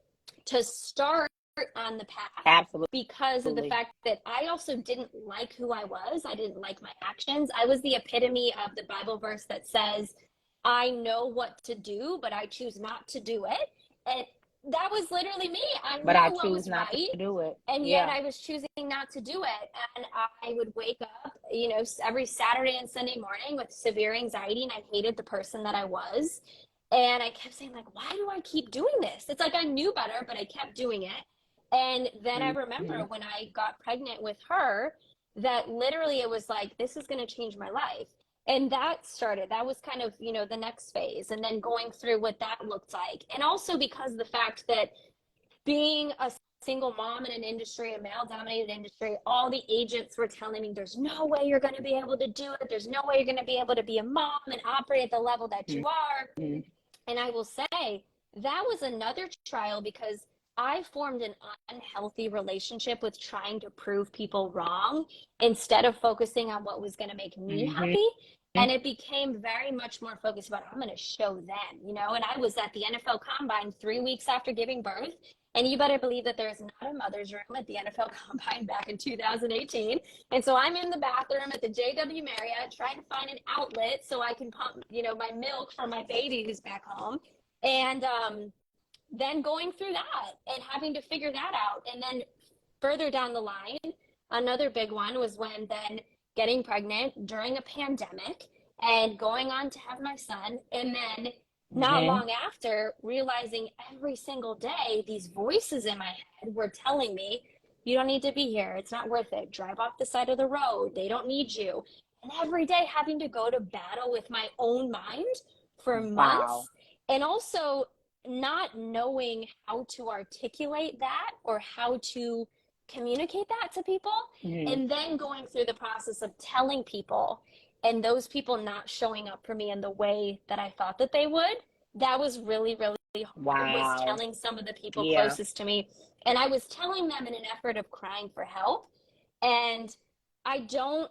to start on the path. Absolutely. Because of the fact that I also didn't like who I was. I didn't like my actions. I was the epitome of the Bible verse that says, I know what to do, but I choose not to do it. And that was literally me. I knew what was right, to do it. and yet I was choosing not to do it. And I would wake up, you know, every Saturday and Sunday morning with severe anxiety, and I hated the person that I was. And I kept saying, like, why do I keep doing this? It's like I knew better, but I kept doing it. And then I remember when I got pregnant with her, that literally it was like, this is going to change my life. And that was kind of, you know, the next phase, and then going through what that looked like. And also because of the fact that being a single mom in an industry, a male dominated industry, all the agents were telling me, there's no way you're going to be able to do it. There's no way you're going to be able to be a mom and operate at the level that you are. And I will say that was another trial because I formed an unhealthy relationship with trying to prove people wrong instead of focusing on what was going to make me happy. And it became very much more focused about, I'm going to show them, you know. And I was at the NFL Combine 3 weeks after giving birth. And you better believe that there's not a mother's room at the NFL Combine back in 2018. And so I'm in the bathroom at the JW Marriott trying to find an outlet so I can pump, you know, my milk for my baby who's back home. And then going through that and having to figure that out. And then further down the line, another big one was when then getting pregnant during a pandemic and going on to have my son. And then not long after, realizing every single day, these voices in my head were telling me, you don't need to be here. It's not worth it. Drive off the side of the road. They don't need you. And every day having to go to battle with my own mind for months. And also not knowing how to articulate that or how to communicate that to people. And then going through the process of telling people, and those people not showing up for me in the way that I thought that they would. That was really, really hard. Was telling some of the people closest to me. And I was telling them in an effort of crying for help. And I don't,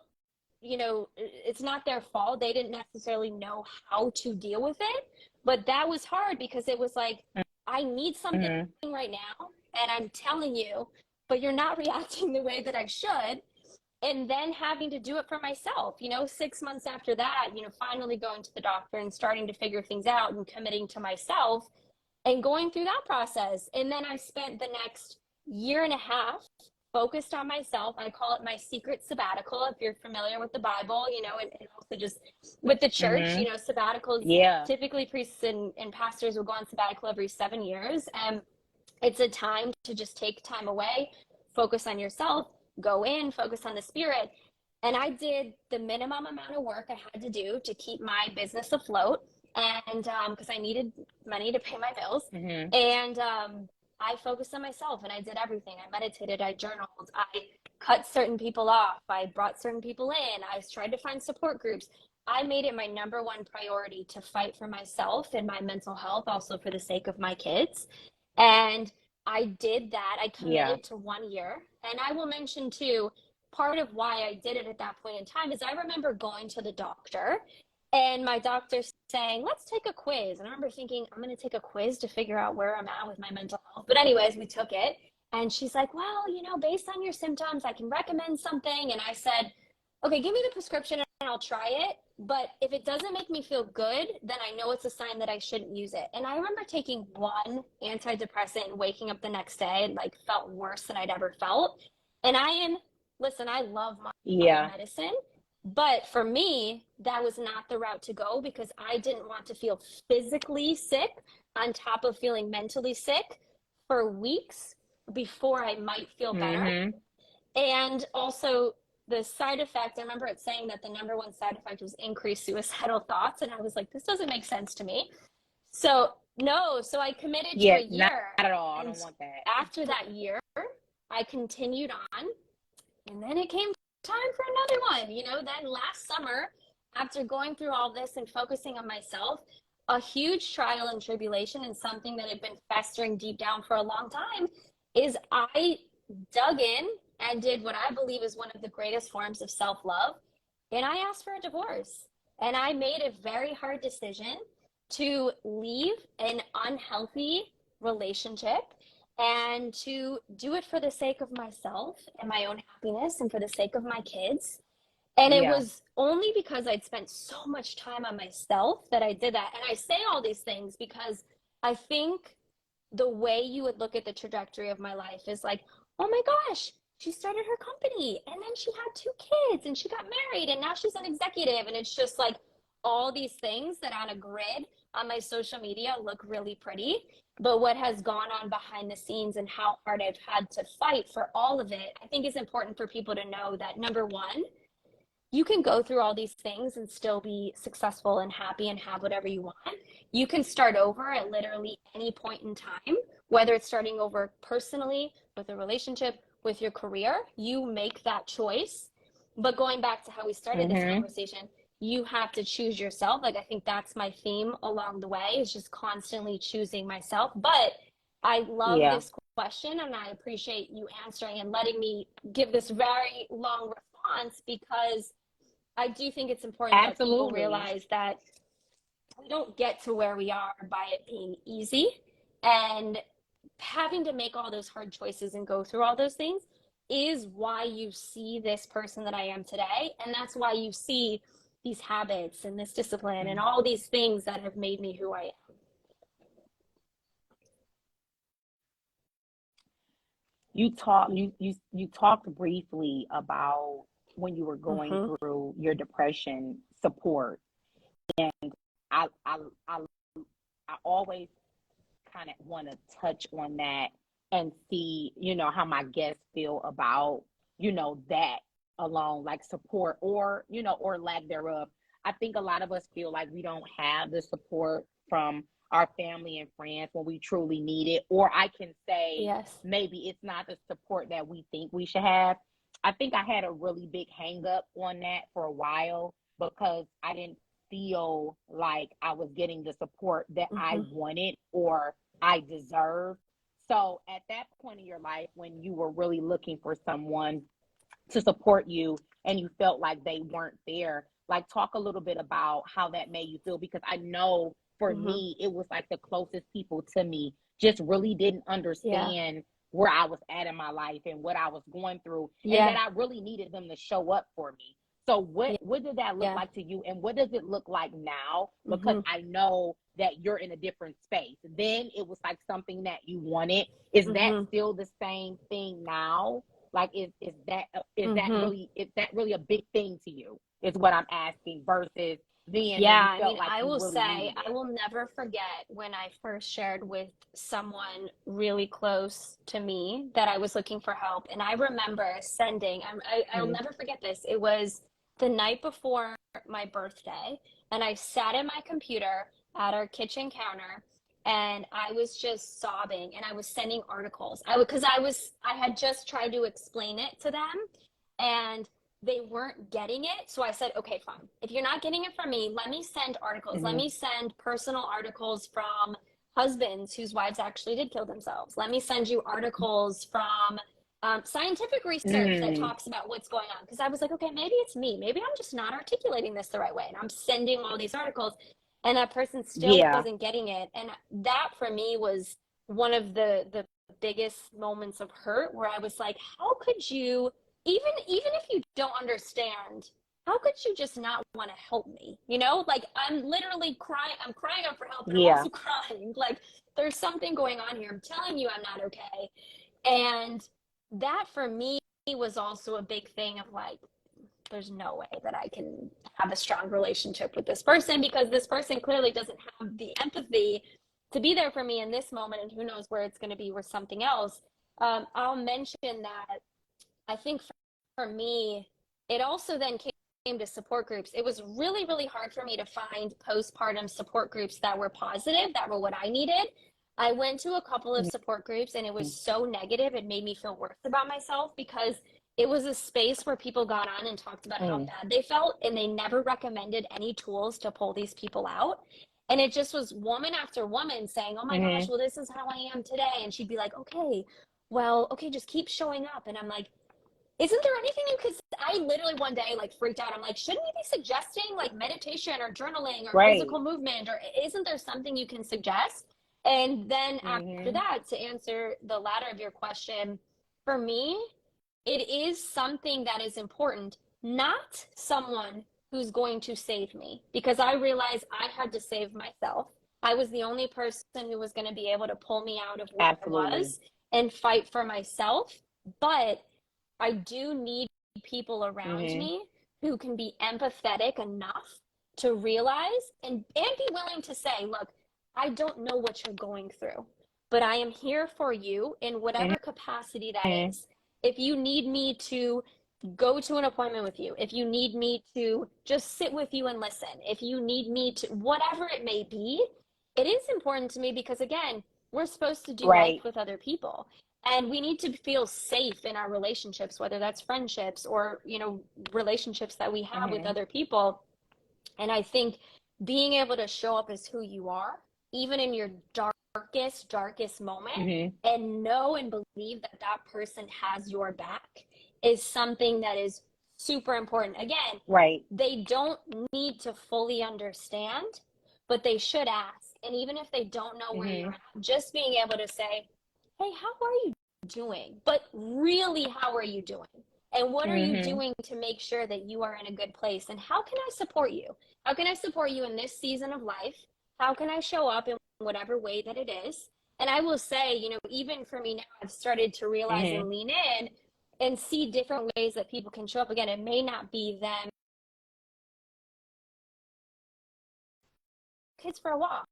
you know, it's not their fault. They didn't necessarily know how to deal with it. But that was hard because it was like, I need something right now. And I'm telling you, but you're not reacting the way that I should. And then having to do it for myself, you know, 6 months after that, you know, finally going to the doctor and starting to figure things out and committing to myself and going through that process. And then I spent the next year and a half focused on myself. I call it my secret sabbatical. If you're familiar with the Bible, you know, and also just with the church, you know, sabbaticals, typically priests and pastors will go on sabbatical every 7 years. And it's a time to just take time away, focus on yourself, go in, focus on the spirit. And I did the minimum amount of work I had to do to keep my business afloat. And because I needed money to pay my bills. And I focused on myself and I did everything. I meditated, I journaled, I cut certain people off, I brought certain people in, I tried to find support groups. I made it my number one priority to fight for myself and my mental health, also for the sake of my kids. And I did that. I committed to 1 year. And I will mention too, part of why I did it at that point in time is I remember going to the doctor And my doctor's saying, let's take a quiz. And I remember thinking, I'm going to take a quiz to figure out where I'm at with my mental health. But, anyways, we took it. And she's like, well, based on your symptoms, I can recommend something. And I said, okay, give me the prescription and I'll try it. But if it doesn't make me feel good, then I know it's a sign that I shouldn't use it. And I remember taking one antidepressant and waking up the next day and like felt worse than I'd ever felt. And listen, I love my Yeah. medicine. But for me, that was not the route to go because I didn't want to feel physically sick on top of feeling mentally sick for weeks before I might feel better. Mm-hmm. And also the side effect, I remember it saying that the number one side effect was increased suicidal thoughts. And I was like, this doesn't make sense to me. So I committed to a Not year. at all. I And don't want that. after that year, I continued on. And then it came time for another one. Then last summer, after going through all this and focusing on myself, a huge trial and tribulation and something that had been festering deep down for a long time is I dug in and did what I believe is one of the greatest forms of self-love. And I asked for a divorce. And I made a very hard decision to leave an unhealthy relationship and to do it for the sake of myself and my own happiness and for the sake of my kids. And it was only because I'd spent so much time on myself that I did that. And I say all these things because I think the way you would look at the trajectory of my life is like, oh my gosh, she started her company and then she had 2 kids and she got married and now she's an executive. And it's just like all these things that on a grid on my social media look really pretty. But what has gone on behind the scenes and how hard I've had to fight for all of it, I think is important for people to know that number one, you can go through all these things and still be successful and happy and have whatever you want. You can start over at literally any point in time, whether it's starting over personally, with a relationship, with your career. You make that choice. But going back to how we started this conversation, you have to choose yourself. Like, I think that's my theme along the way, is just constantly choosing myself. But I love this question, and I appreciate you answering and letting me give this very long response, because I do think it's important that people realize that we don't get to where we are by it being easy, and having to make all those hard choices and go through all those things is why you see this person that I am today. And that's why you see these habits and this discipline and all these things that have made me who I am. You talked briefly about when you were going through your depression support, and I always kind of want to touch on that and see how my guests feel about that along, like support or or lack thereof. I think a lot of us feel like we don't have the support from our family and friends when we truly need it, or I can say maybe it's not the support that we think we should have. I think I had a really big hang up on that for a while because I didn't feel like I was getting the support that I wanted or I deserved. So at that point in your life, when you were really looking for someone to support you and you felt like they weren't there, like talk a little bit about how that made you feel, because I know for me, it was like the closest people to me just really didn't understand where I was at in my life and what I was going through, and that I really needed them to show up for me. So what did that look like to you, and what does it look like now? Because I know that you're in a different space. Then it was like something that you wanted. Is that still the same thing now? Like is that really a big thing to you? Is what I'm asking, versus then I mean, I will say, I will never forget when I first shared with someone really close to me that I was looking for help. And I remember I'll never forget this. It was the night before my birthday, and I sat at my computer at our kitchen counter, and I was just sobbing, and I was sending articles. I had just tried to explain it to them, and they weren't getting it. So I said, okay, fine. If you're not getting it from me, let me send articles. Let me send personal articles from husbands whose wives actually did kill themselves. Let me send you articles from scientific research that talks about what's going on. Because I was like, okay, maybe it's me. Maybe I'm just not articulating this the right way. And I'm sending all these articles, and that person still Yeah. wasn't getting it. And that for me was one of the biggest moments of hurt, where I was like, how could you, even if you don't understand, how could you just not want to help me? You know, like I'm literally crying. I'm crying out for help, but I'm Yeah. also crying. Like there's something going on here. I'm telling you I'm not okay. And that for me was also a big thing of like, there's no way that I can have a strong relationship with this person, because this person clearly doesn't have the empathy to be there for me in this moment, and who knows where it's going to be with something else. I'll mention that I think for me, it also then came to support groups. It was really, really hard for me to find postpartum support groups that were positive, that were what I needed. I went to a couple of support groups, and it was so negative, it made me feel worse about myself, because it was a space where people got on and talked about how bad they felt, and they never recommended any tools to pull these people out. And it just was woman after woman saying, oh my gosh, well, this is how I am today. And she'd be like, okay, well, okay, just keep showing up. And I'm like, isn't there anything you could, I literally one day like freaked out. I'm like, shouldn't we be suggesting like meditation or journaling or physical movement, or isn't there something you can suggest? And then after that, to answer the latter of your question, for me, it is something that is important, not someone who's going to save me, because I realized I had to save myself. I was the only person who was going to be able to pull me out of where I was and fight for myself. But I do need people around me who can be empathetic enough to realize and be willing to say, look, I don't know what you're going through, but I am here for you in whatever capacity that is. If you need me to go to an appointment with you, if you need me to just sit with you and listen, if you need me to, whatever it may be, it is important to me, because again, we're supposed to do life with other people. And we need to feel safe in our relationships, whether that's friendships or, you know, relationships that we have with other people. And I think being able to show up as who you are, even in your darkest moment, and know and believe that that person has your back, is something that is super important. Again, they don't need to fully understand, but they should ask. And even if they don't know where you're at, just being able to say, hey, how are you doing? But really, how are you doing? And what are you doing to make sure that you are in a good place? And how can I support you? How can I support you in this season of life? How can I show up in whatever way that it is? And I will say, you know, even for me now, I've started to realize and lean in and see different ways that people can show up. Again, it may not be them kids for a walk,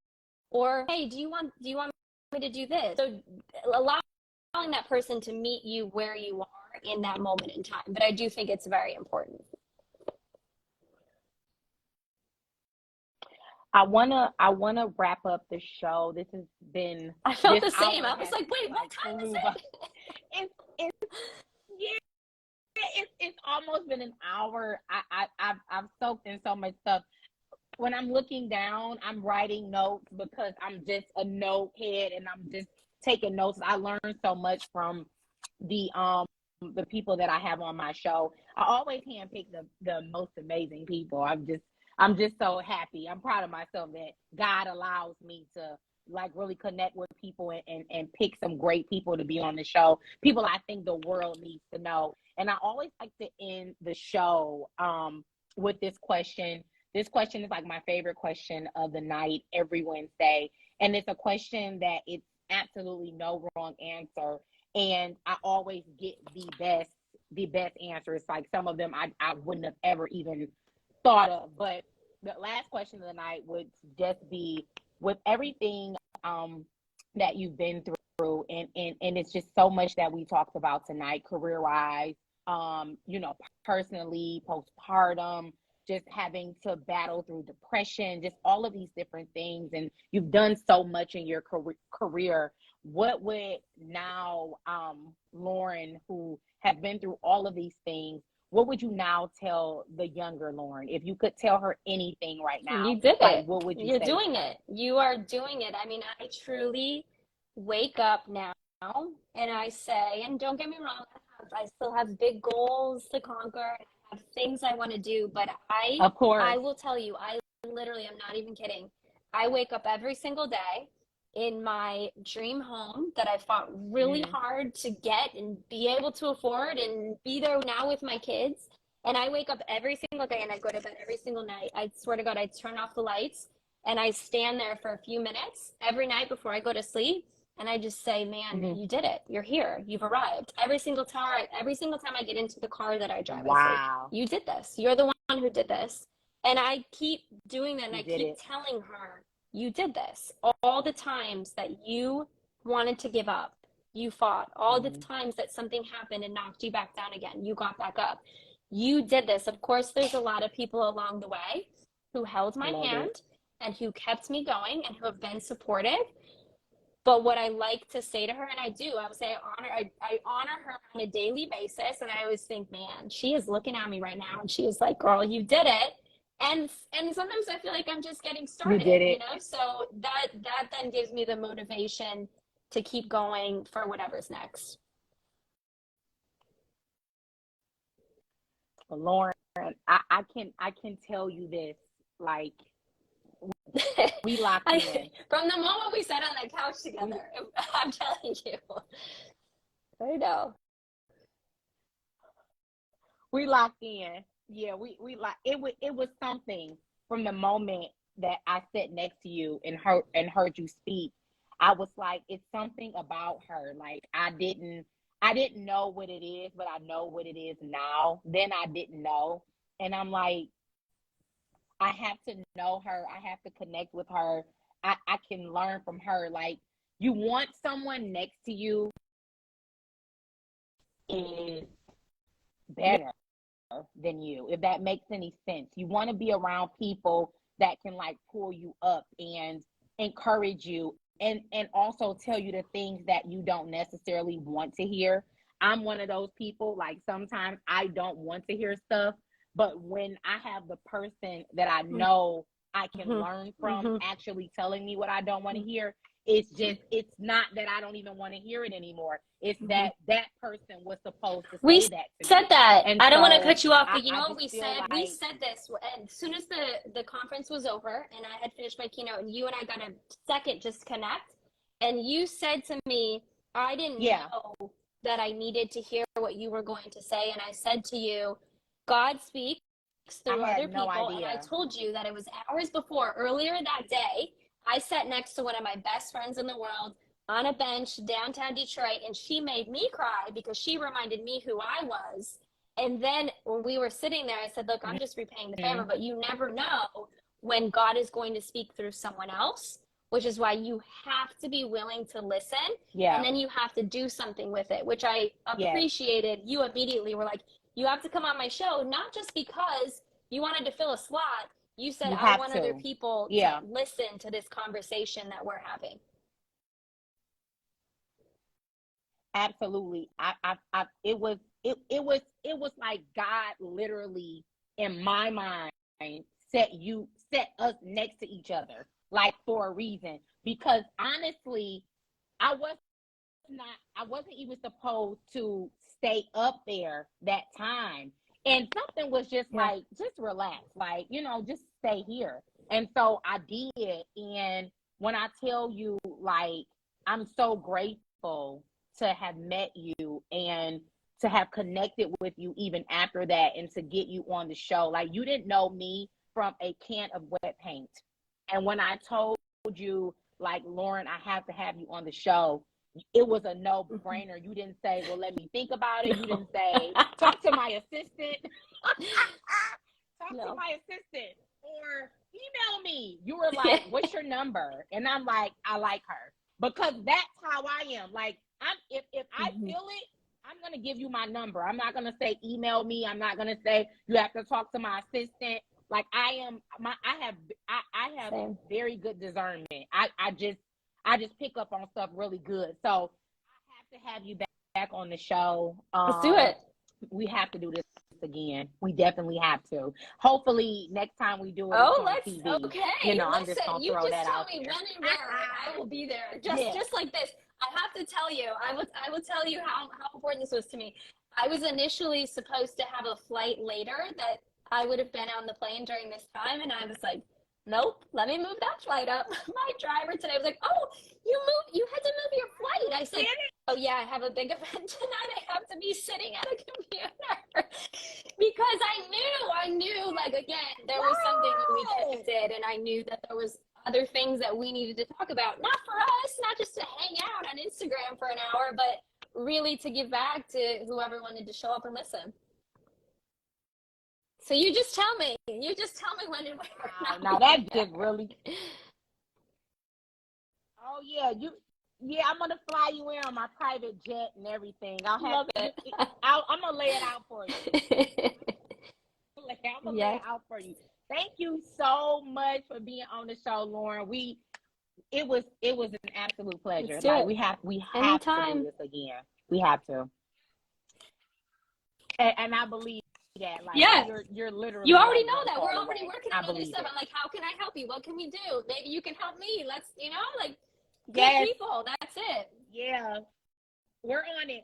or hey, do you want me to do this? So allowing that person to meet you where you are in that moment in time. But I do think it's very important. I wanna wrap up the show. This has been. I felt the same. I was like, wait, what time is it? It's almost been an hour. I've soaked in so much stuff. When I'm looking down, I'm writing notes because I'm just a note head, and I'm just taking notes. I learned so much from the people that I have on my show. I always handpick the most amazing people. I'm just so happy. I'm proud of myself that God allows me to like really connect with people and pick some great people to be on the show. People I think the world needs to know. And I always like to end the show with this question. This question is like my favorite question of the night every Wednesday. And it's a question that it's absolutely no wrong answer. And I always get the best answers. Like some of them I wouldn't have ever even thought of. But the last question of the night would just be, with everything that you've been through, and it's just so much that we talked about tonight, career-wise, you know, personally, postpartum, just having to battle through depression, just all of these different things. And you've done so much in your career. What would now, Lauren, who has been through all of these things, what would you now tell the younger Lauren? If you could tell her anything right now, you did like, it. what would you You're say? doing it. You are doing it. I mean, I truly wake up now and I say, and don't get me wrong, I still have big goals to conquer. I have things I want to do, but Of course. I will tell you, I literally, I'm not even kidding. I wake up every single day in my dream home that I fought really hard to get and be able to afford and be there now with my kids. And I wake up every single day and I go to bed every single night. I swear to God, I turn off the lights and I stand there for a few minutes every night before I go to sleep. And I just say, man, you did it. You're here. You've arrived. Every single time I get into the car that I drive, I say, you did this. You're the one who did this. And I keep doing that. And I keep telling her, you did this. All the times that you wanted to give up, you fought. All the times that something happened and knocked you back down again, you got back up. You did this. Of course, there's a lot of people along the way who held my hand and who kept me going and who have been supportive. But what I like to say to her, and I do, I would say I honor her on a daily basis. And I always think, man, she is looking at me right now and she is like, girl, you did it. And sometimes I feel like I'm just getting started, you know? So that then gives me the motivation to keep going for whatever's next. Lauren, I can tell you this, like, we locked in. From the moment we sat on that couch together, I'm telling you. I know. We locked in. Yeah, we like it was something from the moment that I sat next to you and heard you speak. I was like, it's something about her. Like I didn't know what it is, but I know what it is now. Then I didn't know. And I'm like, I have to know her. I have to connect with her. I can learn from her. Like, you want someone next to you is better than you, if that makes any sense. You want to be around people that can like pull you up and encourage you and also tell you the things that you don't necessarily want to hear. I'm one of those people, like sometimes I don't want to hear stuff, but when I have the person that I know I can learn from actually telling me what I don't want to hear, it's not that I don't even want to hear it anymore. It's that person was supposed to say that to me. Said that. And I don't so want to cut you off, but you know what we said? Like, we said this, and as soon as the conference was over and I had finished my keynote and you and I got a second just connect, and you said to me, I didn't know that I needed to hear what you were going to say. And I said to you, God speaks through other people. And I told you that it was hours before, earlier that day, I sat next to one of my best friends in the world on a bench downtown Detroit, and she made me cry because she reminded me who I was. And then when we were sitting there, I said, look, I'm just repaying the favor, but you never know when God is going to speak through someone else, which is why you have to be willing to listen. And then you have to do something with it, which I appreciated. You immediately were like, you have to come on my show, not just because you wanted to fill a slot. You said, I want other people to listen to this conversation that we're having. Absolutely. It was like God literally, in my mind, set us next to each other, like for a reason. Because honestly, I wasn't even supposed to stay up there that time. And something was just like, just relax, like, just stay here. And so I did. And when I tell you, like, I'm so grateful to have met you and to have connected with you even after that and to get you on the show. Like, you didn't know me from a can of wet paint. And when I told you, like, Lauren, I have to have you on the show, it was a no-brainer. You didn't say, well, let me think about it. You didn't say, talk to my assistant. To my assistant. Or email me. You were like, what's your number? And I'm like, I like her. Because that's how I am. Like, if I feel it, I'm going to give you my number. I'm not going to say email me. I'm not going to say you have to talk to my assistant. Like, I have Same. very good discernment. I just pick up on stuff really good. So I have to have you back on the show. Let's do it. We have to do this again. We definitely have to. Hopefully next time we do it, Oh, it's on TV. okay. You know, I'm Listen, just gonna you throw just that tell out me there. when and where, and I will be there. Just like this. I have to tell you, I will tell you how important this was to me. I was initially supposed to have a flight later that I would have been on the plane during this time, and I was like, nope, let me move that flight up. My driver today was like, oh, you had to move your flight. I said, oh yeah, I have a big event tonight. I have to be sitting at a computer because I knew, like, again, there was something that we connected, and I knew that there was other things that we needed to talk about, not for us, not just to hang out on Instagram for an hour, but really to give back to whoever wanted to show up and listen. So you just tell me when and where. Now that just really. Oh yeah, I'm gonna fly you in on my private jet and everything. Love it. I'm gonna lay it out for you. I'm gonna lay it out for you. Thank you so much for being on the show, Lauren. It was an absolute pleasure. Like we have to do this again. We have to. And I believe that. Like, you're literally. You already like know that. call We're already away. working I on other believe stuff. it. I'm like, how can I help you? What can we do? Maybe you can help me. Let's, like, good Yes. people. That's it. Yeah, we're on it.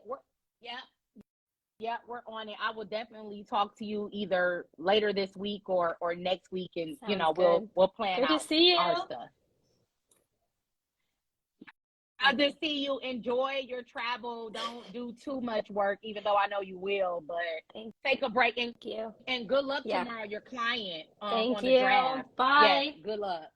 Yeah, we're on it. I will definitely talk to you either later this week or next week, and Sounds we'll plan good out to see you. our stuff. I'll just see you. Enjoy your travel. Don't do too much work, even though I know you will. But take a break and good luck tomorrow. Your client on the draft. Bye. Yes, good luck.